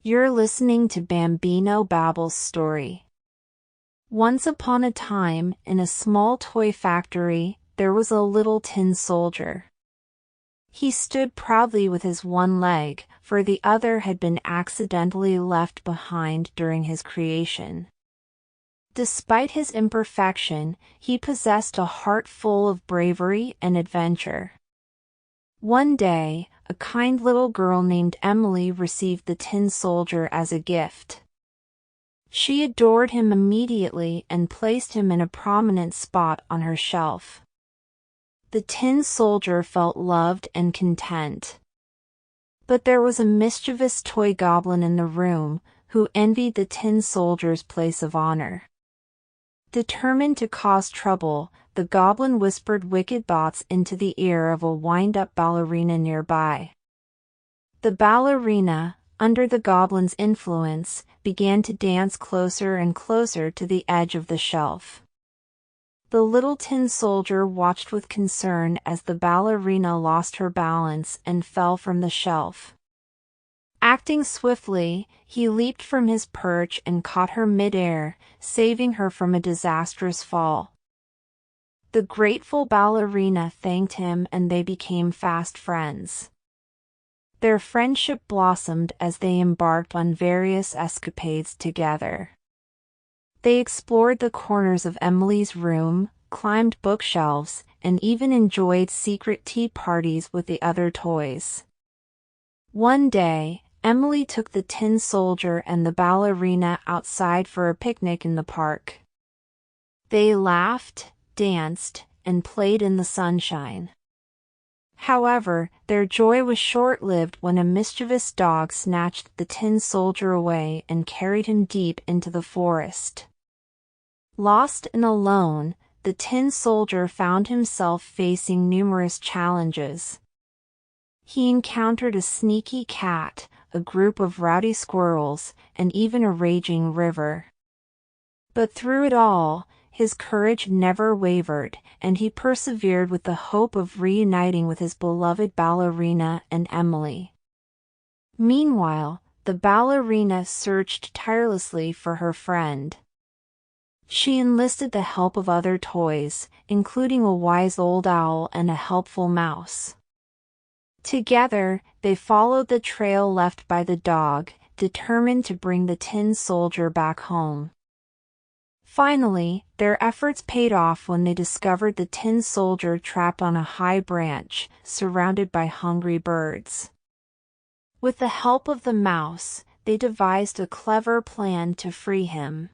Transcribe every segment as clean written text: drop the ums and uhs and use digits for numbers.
You're listening to BambinoBabble's story. Once upon a time, in a small toy factory, there was a little tin soldier. He stood proudly with his one leg, for the other had been accidentally left behind during his creation. Despite his imperfection, he possessed a heart full of bravery and adventure. One day, a kind little girl named Emily received the tin soldier as a gift. She adored him immediately and placed him in a prominent spot on her shelf. The tin soldier felt loved and content. But there was a mischievous toy goblin in the room, who envied the tin soldier's place of honor. Determined to cause trouble, the goblin whispered wicked thoughts into the ear of a wind-up ballerina nearby. The ballerina, under the goblin's influence, began to dance closer and closer to the edge of the shelf. The little tin soldier watched with concern as the ballerina lost her balance and fell from the shelf. Acting swiftly, he leaped from his perch and caught her mid-air, saving her from a disastrous fall. The grateful ballerina thanked him and they became fast friends. Their friendship blossomed as they embarked on various escapades together. They explored the corners of Emily's room, climbed bookshelves, and even enjoyed secret tea parties with the other toys. One day, Emily took the tin soldier and the ballerina outside for a picnic in the park. They laughed, danced, and played in the sunshine. However, their joy was short-lived when a mischievous dog snatched the tin soldier away and carried him deep into the forest. Lost and alone, the tin soldier found himself facing numerous challenges. He encountered a sneaky cat, a group of rowdy squirrels, and even a raging river. But through it all, his courage never wavered, and he persevered with the hope of reuniting with his beloved ballerina and Emily. Meanwhile, the ballerina searched tirelessly for her friend. She enlisted the help of other toys, including a wise old owl and a helpful mouse. Together, they followed the trail left by the dog, determined to bring the tin soldier back home. Finally, their efforts paid off when they discovered the tin soldier trapped on a high branch, surrounded by hungry birds. With the help of the mouse, they devised a clever plan to free him.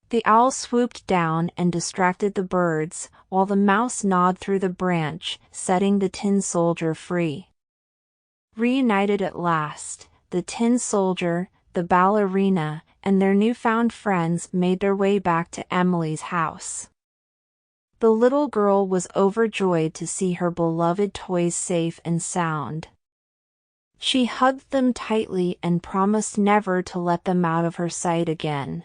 The owl swooped down and distracted the birds, while the mouse gnawed through the branch, setting the tin soldier free. Reunited at last, the tin soldier, the ballerina, and their newfound friends made their way back to Emily's house. The little girl was overjoyed to see her beloved toys safe and sound. She hugged them tightly and promised never to let them out of her sight again.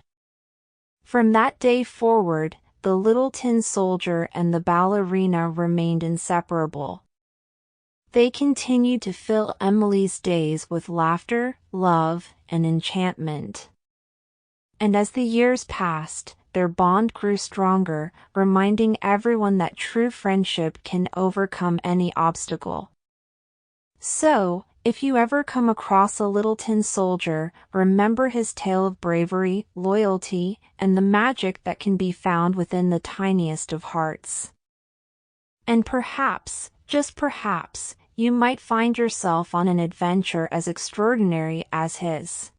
From that day forward, the little tin soldier and the ballerina remained inseparable. They continued to fill Emily's days with laughter, love, and enchantment. And as the years passed, their bond grew stronger, reminding everyone that true friendship can overcome any obstacle. So, if you ever come across a little tin soldier, remember his tale of bravery, loyalty, and the magic that can be found within the tiniest of hearts. And perhaps, just perhaps, you might find yourself on an adventure as extraordinary as his.